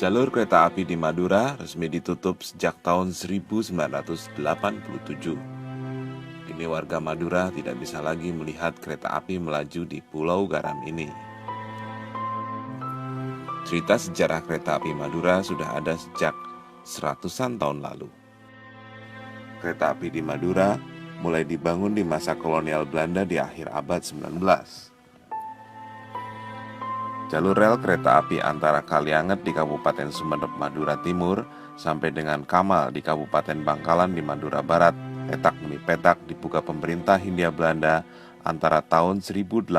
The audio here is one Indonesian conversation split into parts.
Jalur kereta api di Madura resmi ditutup sejak tahun 1987. Kini warga Madura tidak bisa lagi melihat kereta api melaju di Pulau Garam ini. Cerita sejarah kereta api Madura sudah ada sejak seratusan tahun lalu. Kereta api di Madura mulai dibangun di masa kolonial Belanda di akhir abad 19. Jalur rel kereta api antara Kalianget di Kabupaten Sumeneb, Madura Timur sampai dengan Kamal di Kabupaten Bangkalan di Madura Barat, petak demi petak dibuka pemerintah Hindia Belanda antara tahun 1898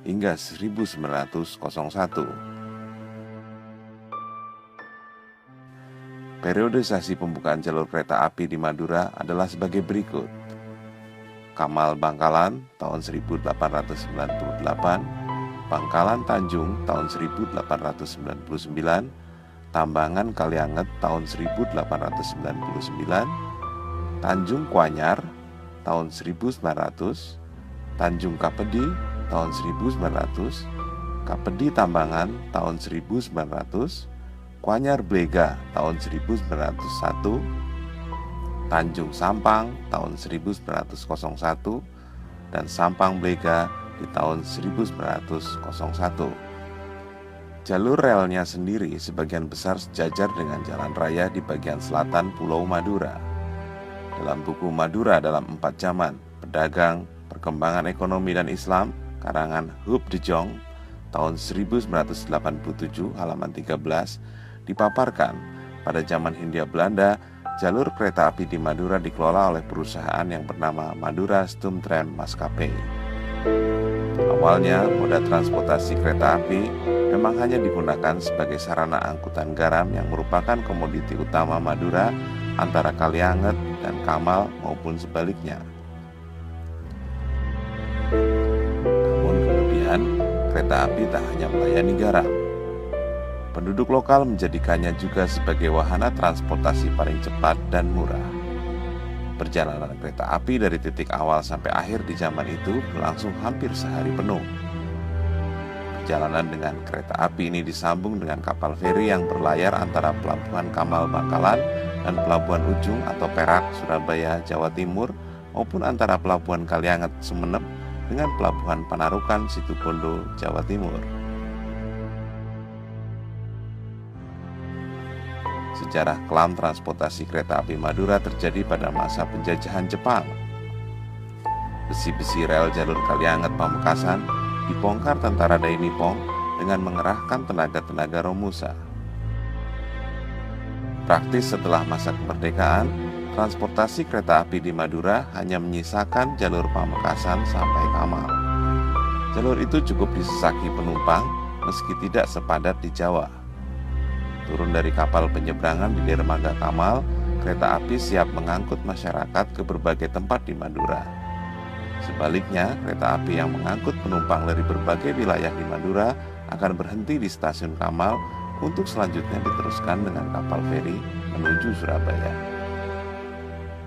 hingga 1901. Periodisasi pembukaan jalur kereta api di Madura adalah sebagai berikut. Kamal Bangkalan tahun 1898, Bangkalan Tanjung tahun 1899, Tambangan Kalianget tahun 1899, Tanjung Kuanyar tahun 1900, Tanjung Kapedi tahun 1900, Kapedi Tambangan tahun 1900, Kuanyar Blega tahun 1901, Tanjung Sampang tahun 1901, dan Sampang Blega di tahun 1901. Jalur relnya sendiri sebagian besar sejajar dengan jalan raya di bagian selatan Pulau Madura. Dalam buku Madura dalam 4 Zaman, Pedagang, Perkembangan Ekonomi dan Islam, karangan Huub de Jong, tahun 1987 halaman 13, dipaparkan pada zaman Hindia Belanda, jalur kereta api di Madura dikelola oleh perusahaan yang bernama Madura Stoomtram Maskapai. Awalnya, moda transportasi kereta api memang hanya digunakan sebagai sarana angkutan garam yang merupakan komoditi utama Madura antara Kalianget dan Kamal maupun sebaliknya. Namun kemudian, kereta api tak hanya melayani garam. Penduduk lokal menjadikannya juga sebagai wahana transportasi paling cepat dan murah. Perjalanan kereta api dari titik awal sampai akhir di zaman itu berlangsung hampir sehari penuh. Perjalanan dengan kereta api ini disambung dengan kapal feri yang berlayar antara Pelabuhan Kamal Bangkalan dan Pelabuhan Ujung atau Perak, Surabaya, Jawa Timur, maupun antara Pelabuhan Kalianget, Sumeneb dengan Pelabuhan Panarukan, Situbondo, Jawa Timur. Sejarah kelam transportasi kereta api Madura terjadi pada masa penjajahan Jepang. Besi-besi rel jalur Kalianget Pamekasan dibongkar tentara Dai Nippon dengan mengerahkan tenaga-tenaga Romusa. Praktis setelah masa kemerdekaan, transportasi kereta api di Madura hanya menyisakan jalur Pamekasan sampai Kamal. Jalur itu cukup disesaki penumpang meski tidak sepadat di Jawa. Turun dari kapal penyeberangan di dermaga Kamal, kereta api siap mengangkut masyarakat ke berbagai tempat di Madura. Sebaliknya, kereta api yang mengangkut penumpang dari berbagai wilayah di Madura akan berhenti di stasiun Kamal untuk selanjutnya diteruskan dengan kapal feri menuju Surabaya.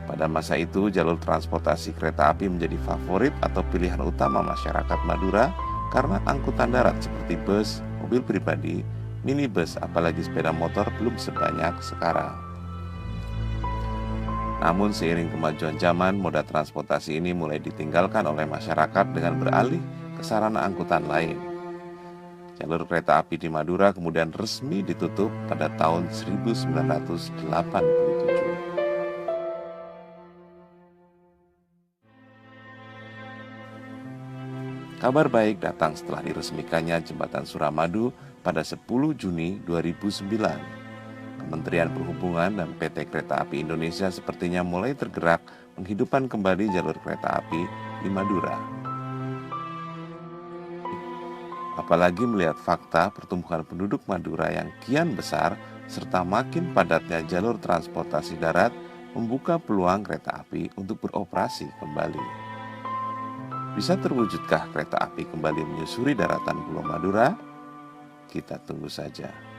Pada masa itu, jalur transportasi kereta api menjadi favorit atau pilihan utama masyarakat Madura karena angkutan darat seperti bus, mobil pribadi, minibus, apalagi sepeda motor belum sebanyak sekarang. Namun seiring kemajuan zaman, moda transportasi ini mulai ditinggalkan oleh masyarakat dengan beralih ke sarana angkutan lain. Jalur kereta api di Madura kemudian resmi ditutup pada tahun 1987. Kabar baik datang setelah diresmikannya Jembatan Suramadu pada 10 Juni 2009. Kementerian Perhubungan dan PT Kereta Api Indonesia sepertinya mulai tergerak menghidupkan kembali jalur kereta api di Madura. Apalagi melihat fakta pertumbuhan penduduk Madura yang kian besar serta makin padatnya jalur transportasi darat membuka peluang kereta api untuk beroperasi kembali. Bisa terwujudkah kereta api kembali menyusuri daratan Pulau Madura? Kita tunggu saja.